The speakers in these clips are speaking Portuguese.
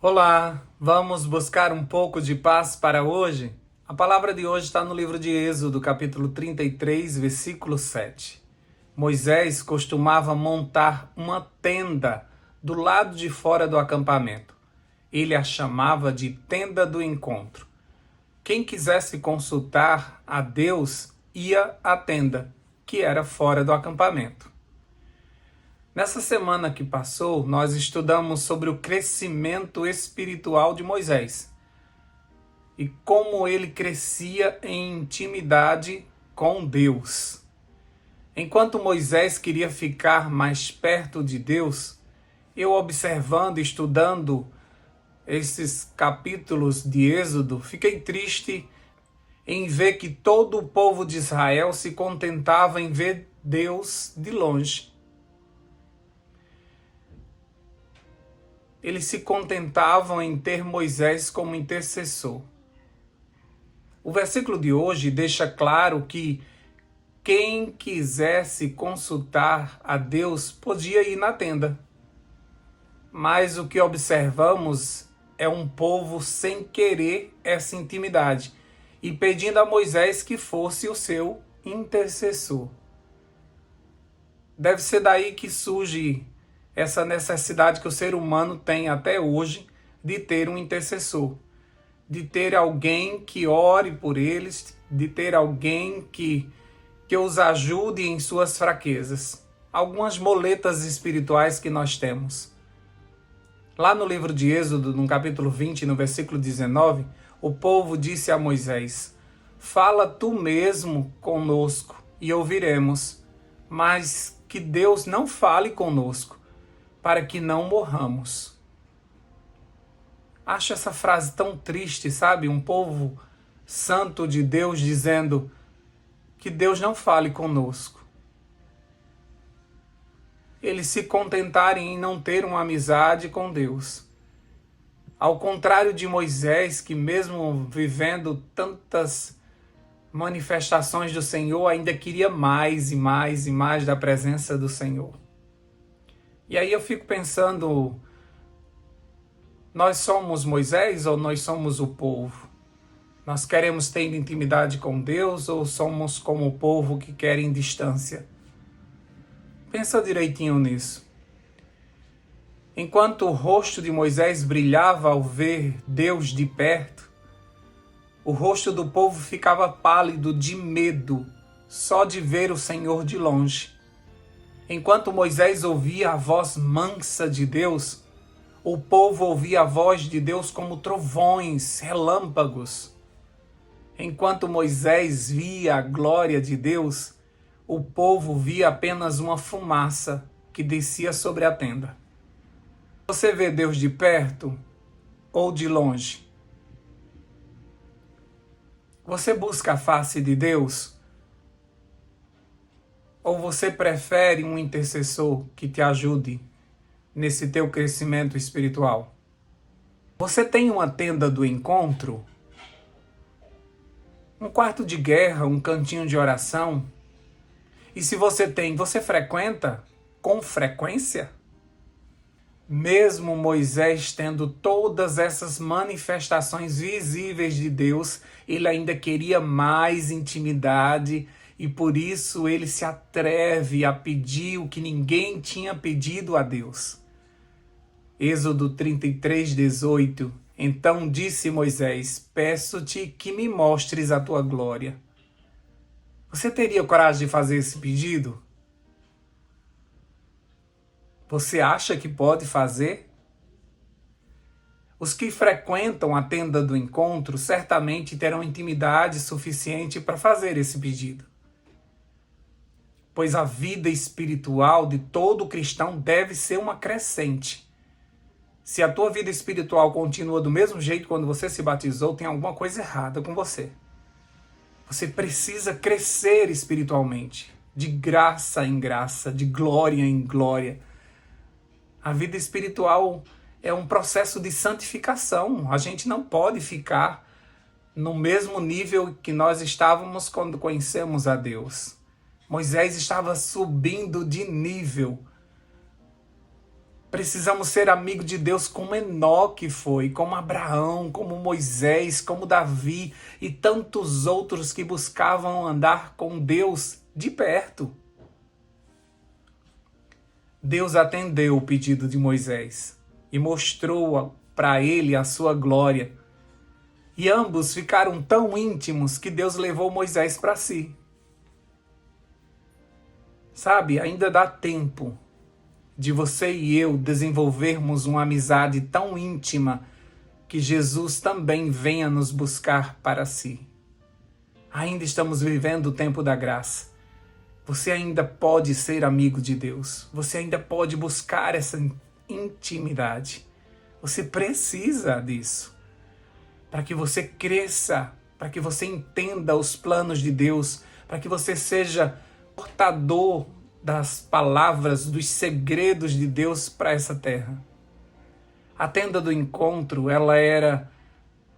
Olá, vamos buscar um pouco de paz para hoje? A palavra de hoje está no livro de Êxodo, capítulo 33, versículo 7. Moisés costumava montar uma tenda do lado de fora do acampamento. Ele a chamava de tenda do encontro. Quem quisesse consultar a Deus ia à tenda, que era fora do acampamento. Nessa semana que passou, nós estudamos sobre o crescimento espiritual de Moisés e como ele crescia em intimidade com Deus. Enquanto Moisés queria ficar mais perto de Deus, eu observando e estudando esses capítulos de Êxodo, fiquei triste em ver que todo o povo de Israel se contentava em ver Deus de longe. Eles se contentavam em ter Moisés como intercessor. O versículo de hoje deixa claro que quem quisesse consultar a Deus podia ir na tenda. Mas o que observamos é um povo sem querer essa intimidade e pedindo a Moisés que fosse o seu intercessor. Deve ser daí que surge essa necessidade que o ser humano tem até hoje de ter um intercessor, de ter alguém que ore por eles, de ter alguém que os ajude em suas fraquezas. Algumas moletas espirituais que nós temos. Lá no livro de Êxodo, no capítulo 20, no versículo 19, o povo disse a Moisés: "Fala tu mesmo conosco e ouviremos, mas que Deus não fale conosco, para que não morramos." Acho essa frase tão triste, sabe? Um povo santo de Deus dizendo que Deus não fale conosco. Eles se contentarem em não ter uma amizade com Deus. Ao contrário de Moisés, que mesmo vivendo tantas manifestações do Senhor, ainda queria mais e mais e mais da presença do Senhor. E aí eu fico pensando, nós somos Moisés ou nós somos o povo? Nós queremos ter intimidade com Deus ou somos como o povo que querem distância? Pensa direitinho nisso. Enquanto o rosto de Moisés brilhava ao ver Deus de perto, o rosto do povo ficava pálido de medo só de ver o Senhor de longe. Enquanto Moisés ouvia a voz mansa de Deus, o povo ouvia a voz de Deus como trovões, relâmpagos. Enquanto Moisés via a glória de Deus, o povo via apenas uma fumaça que descia sobre a tenda. Você vê Deus de perto ou de longe? Você busca a face de Deus? Ou você prefere um intercessor que te ajude nesse teu crescimento espiritual? Você tem uma tenda do encontro? Um quarto de guerra, um cantinho de oração? E se você tem, você frequenta com frequência? Mesmo Moisés tendo todas essas manifestações visíveis de Deus, ele ainda queria mais intimidade e por isso ele se atreve a pedir o que ninguém tinha pedido a Deus. Êxodo 33, 18. Então disse Moisés: "Peço-te que me mostres a tua glória." Você teria coragem de fazer esse pedido? Você acha que pode fazer? Os que frequentam a tenda do encontro certamente terão intimidade suficiente para fazer esse pedido. Pois a vida espiritual de todo cristão deve ser uma crescente. Se a tua vida espiritual continua do mesmo jeito quando você se batizou, tem alguma coisa errada com você. Você precisa crescer espiritualmente, de graça em graça, de glória em glória. A vida espiritual é um processo de santificação. A gente não pode ficar no mesmo nível que nós estávamos quando conhecemos a Deus. Moisés estava subindo de nível. Precisamos ser amigos de Deus como Enoque foi, como Abraão, como Moisés, como Davi e tantos outros que buscavam andar com Deus de perto. Deus atendeu o pedido de Moisés e mostrou para ele a sua glória. E ambos ficaram tão íntimos que Deus levou Moisés para si. Sabe, ainda dá tempo de você e eu desenvolvermos uma amizade tão íntima que Jesus também venha nos buscar para si. Ainda estamos vivendo o tempo da graça. Você ainda pode ser amigo de Deus. Você ainda pode buscar essa intimidade. Você precisa disso. Para que você cresça, para que você entenda os planos de Deus, para que você seja portador das palavras, dos segredos de Deus para essa terra. A tenda do encontro, ela era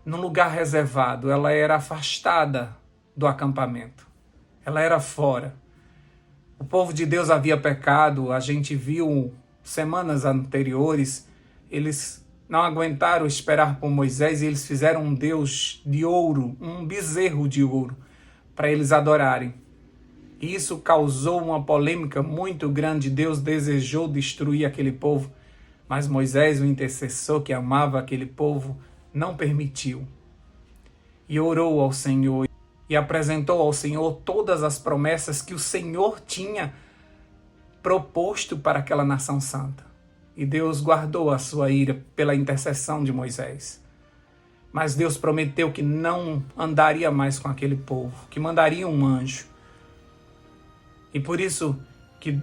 num lugar reservado, ela era afastada do acampamento. Ela era fora. O povo de Deus havia pecado, a gente viu semanas anteriores, eles não aguentaram esperar por Moisés e eles fizeram um Deus de ouro, um bezerro de ouro, para eles adorarem. E isso causou uma polêmica muito grande. Deus desejou destruir aquele povo, mas Moisés, o intercessor que amava aquele povo, não permitiu. E orou ao Senhor e apresentou ao Senhor todas as promessas que o Senhor tinha proposto para aquela nação santa. E Deus guardou a sua ira pela intercessão de Moisés. Mas Deus prometeu que não andaria mais com aquele povo, que mandaria um anjo. E por isso que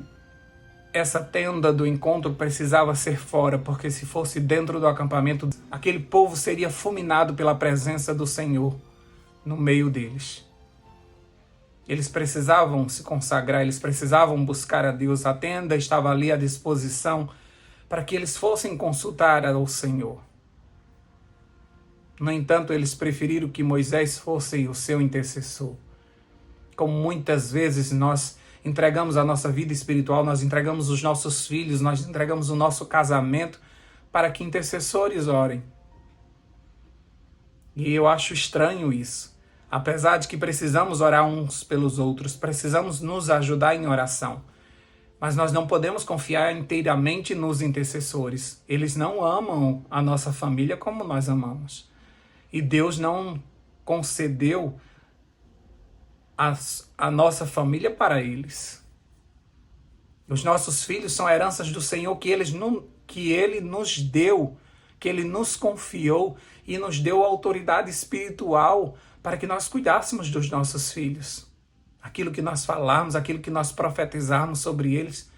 essa tenda do encontro precisava ser fora, porque se fosse dentro do acampamento, aquele povo seria fulminado pela presença do Senhor no meio deles. Eles precisavam se consagrar, eles precisavam buscar a Deus. A tenda estava ali à disposição para que eles fossem consultar ao Senhor. No entanto, eles preferiram que Moisés fosse o seu intercessor. Como muitas vezes nós entregamos a nossa vida espiritual, nós entregamos os nossos filhos, nós entregamos o nosso casamento para que intercessores orem. E eu acho estranho isso. Apesar de que precisamos orar uns pelos outros, precisamos nos ajudar em oração. Mas nós não podemos confiar inteiramente nos intercessores. Eles não amam a nossa família como nós amamos. E Deus não concedeu a nossa família para eles. Os nossos filhos são heranças do Senhor que Ele nos deu, que Ele nos confiou e nos deu autoridade espiritual para que nós cuidássemos dos nossos filhos. Aquilo que nós falarmos, aquilo que nós profetizarmos sobre eles,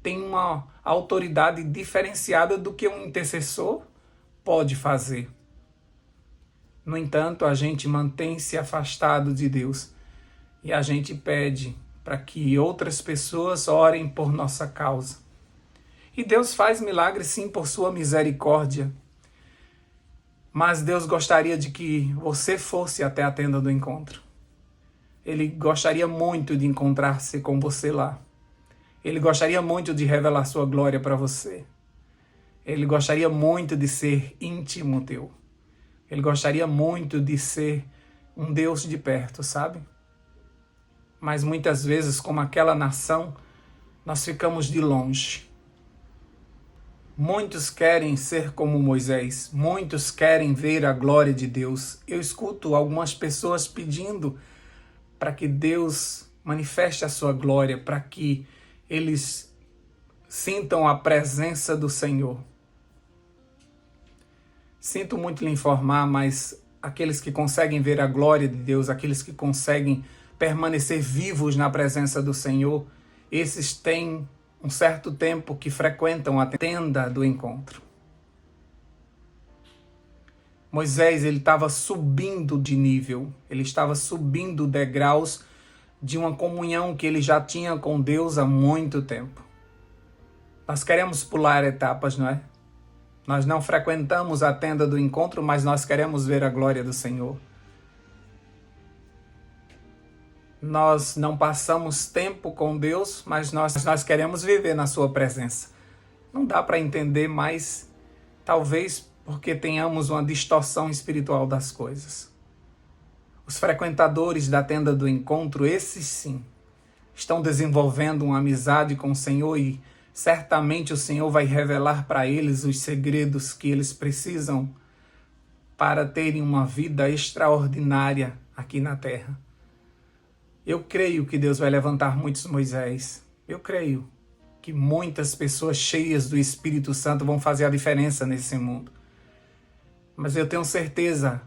tem uma autoridade diferenciada do que um intercessor pode fazer. No entanto, a gente mantém-se afastado de Deus. E a gente pede para que outras pessoas orem por nossa causa. E Deus faz milagres sim por sua misericórdia. Mas Deus gostaria de que você fosse até a tenda do encontro. Ele gostaria muito de encontrar-se com você lá. Ele gostaria muito de revelar sua glória para você. Ele gostaria muito de ser íntimo teu. Ele gostaria muito de ser um Deus de perto, sabe? Mas muitas vezes, como aquela nação, nós ficamos de longe. Muitos querem ser como Moisés, muitos querem ver a glória de Deus. Eu escuto algumas pessoas pedindo para que Deus manifeste a sua glória, para que eles sintam a presença do Senhor. Sinto muito lhe informar, mas aqueles que conseguem ver a glória de Deus, aqueles que conseguem permanecer vivos na presença do Senhor, esses têm um certo tempo que frequentam a tenda do encontro. Moisés, ele estava subindo de nível, ele estava subindo degraus de uma comunhão que ele já tinha com Deus há muito tempo. Nós queremos pular etapas, não é? Nós não frequentamos a tenda do encontro, mas nós queremos ver a glória do Senhor. Nós não passamos tempo com Deus, mas nós queremos viver na sua presença. Não dá para entender, mas talvez porque tenhamos uma distorção espiritual das coisas. Os frequentadores da tenda do encontro, esses sim, estão desenvolvendo uma amizade com o Senhor e certamente o Senhor vai revelar para eles os segredos que eles precisam para terem uma vida extraordinária aqui na terra. Eu creio que Deus vai levantar muitos Moisés. Eu creio que muitas pessoas cheias do Espírito Santo vão fazer a diferença nesse mundo. Mas eu tenho certeza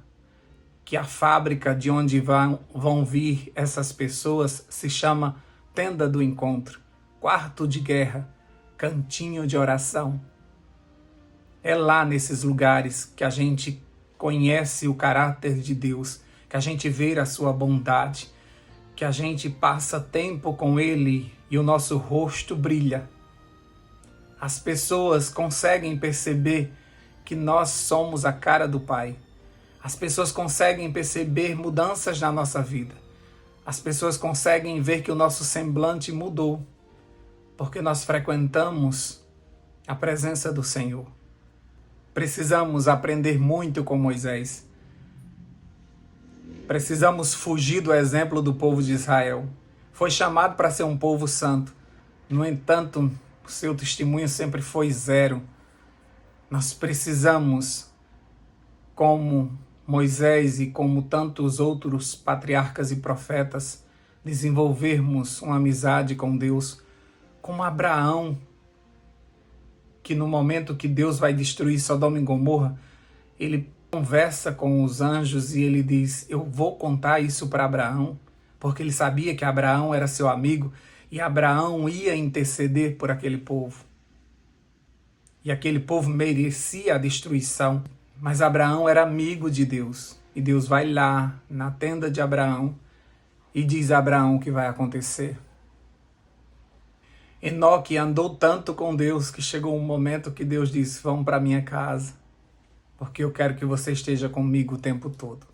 que a fábrica de onde vão vir essas pessoas se chama Tenda do Encontro, quarto de guerra, cantinho de oração. É lá nesses lugares que a gente conhece o caráter de Deus, que a gente vê a sua bondade, que a gente passa tempo com Ele e o nosso rosto brilha. As pessoas conseguem perceber que nós somos a cara do Pai. As pessoas conseguem perceber mudanças na nossa vida. As pessoas conseguem ver que o nosso semblante mudou, porque nós frequentamos a presença do Senhor. Precisamos aprender muito com Moisés. Precisamos fugir do exemplo do povo de Israel. Foi chamado para ser um povo santo. No entanto, o seu testemunho sempre foi zero. Nós precisamos, como Moisés e como tantos outros patriarcas e profetas, desenvolvermos uma amizade com Deus, como Abraão, que no momento que Deus vai destruir Sodoma e Gomorra, ele conversa com os anjos e ele diz: eu vou contar isso para Abraão, porque ele sabia que Abraão era seu amigo e Abraão ia interceder por aquele povo. E aquele povo merecia a destruição, mas Abraão era amigo de Deus. E Deus vai lá na tenda de Abraão e diz a Abraão o que vai acontecer. Enoque andou tanto com Deus que chegou um momento que Deus disse: vamos para minha casa, porque eu quero que você esteja comigo o tempo todo.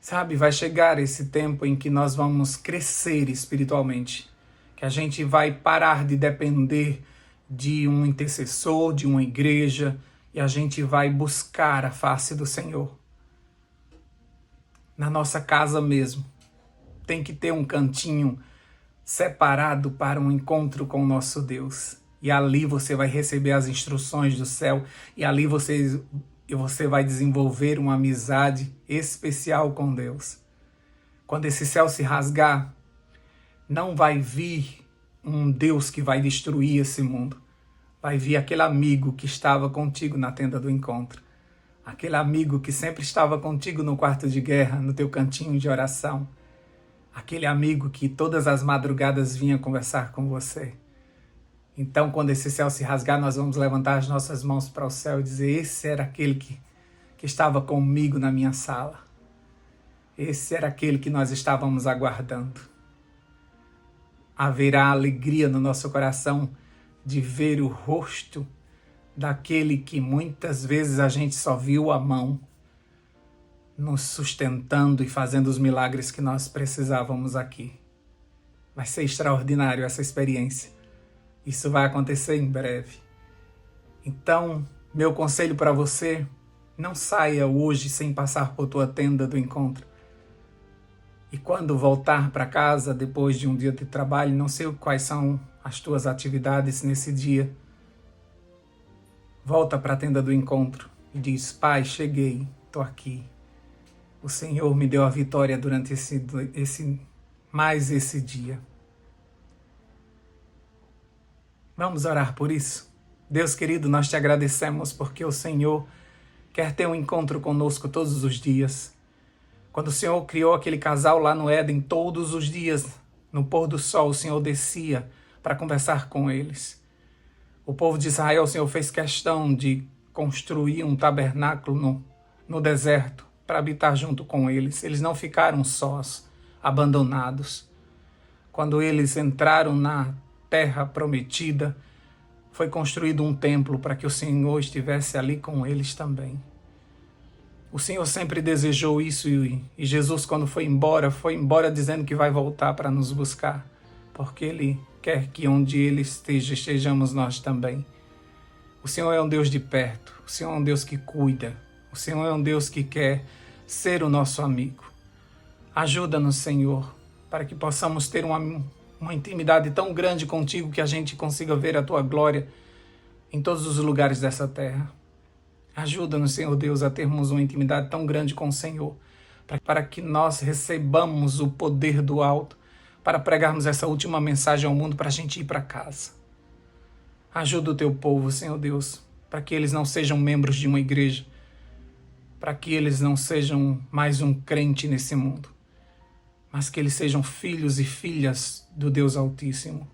Sabe, vai chegar esse tempo em que nós vamos crescer espiritualmente, que a gente vai parar de depender de um intercessor, de uma igreja, e a gente vai buscar a face do Senhor. Na nossa casa mesmo, tem que ter um cantinho separado para um encontro com o nosso Deus. E ali você vai receber as instruções do céu, e ali você vai desenvolver uma amizade especial com Deus. Quando esse céu se rasgar, não vai vir um Deus que vai destruir esse mundo. Vai vir aquele amigo que estava contigo na tenda do encontro. Aquele amigo que sempre estava contigo no quarto de guerra, no teu cantinho de oração. Aquele amigo que todas as madrugadas vinha conversar com você. Então, quando esse céu se rasgar, nós vamos levantar as nossas mãos para o céu e dizer: esse era aquele que estava comigo na minha sala. Esse era aquele que nós estávamos aguardando. Haverá alegria no nosso coração de ver o rosto daquele que muitas vezes a gente só viu a mão, nos sustentando e fazendo os milagres que nós precisávamos aqui. Vai ser extraordinário essa experiência. Isso vai acontecer em breve. Então, meu conselho para você: não saia hoje sem passar por tua tenda do encontro. E quando voltar para casa, depois de um dia de trabalho, não sei quais são as tuas atividades nesse dia, volta para a tenda do encontro e diz: Pai, cheguei, estou aqui. O Senhor me deu a vitória durante esse dia. Vamos orar por isso? Deus querido, nós te agradecemos porque o Senhor quer ter um encontro conosco todos os dias. Quando o Senhor criou aquele casal lá no Éden, todos os dias, no pôr do sol, o Senhor descia para conversar com eles. O povo de Israel, o Senhor fez questão de construir um tabernáculo no deserto para habitar junto com eles. Eles não ficaram sós, abandonados. Quando eles entraram na terra prometida, foi construído um templo para que o Senhor estivesse ali com eles também. O Senhor sempre desejou isso e Jesus, quando foi embora dizendo que vai voltar para nos buscar, porque Ele quer que onde Ele esteja, estejamos nós também. O Senhor é um Deus de perto, o Senhor é um Deus que cuida, o Senhor é um Deus que quer ser o nosso amigo. Ajuda-nos, Senhor, para que possamos ter uma intimidade tão grande contigo que a gente consiga ver a Tua glória em todos os lugares dessa terra. Ajuda-nos, Senhor Deus, a termos uma intimidade tão grande com o Senhor, para que nós recebamos o poder do alto, para pregarmos essa última mensagem ao mundo para a gente ir para casa. Ajuda o Teu povo, Senhor Deus, para que eles não sejam membros de uma igreja, para que eles não sejam mais um crente nesse mundo, mas que eles sejam filhos e filhas do Deus Altíssimo,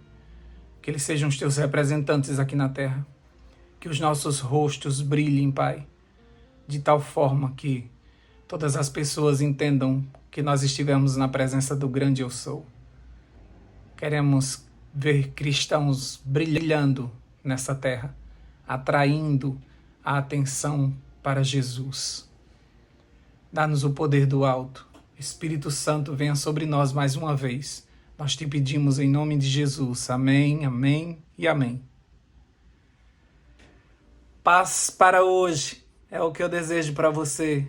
que eles sejam os Teus representantes aqui na terra, que os nossos rostos brilhem, Pai, de tal forma que todas as pessoas entendam que nós estivemos na presença do grande Eu Sou. Queremos ver cristãos brilhando nessa terra, atraindo a atenção para Jesus. Dá-nos o poder do alto. Espírito Santo, venha sobre nós mais uma vez. Nós te pedimos em nome de Jesus. Amém, amém e amém. Paz para hoje é o que eu desejo para você.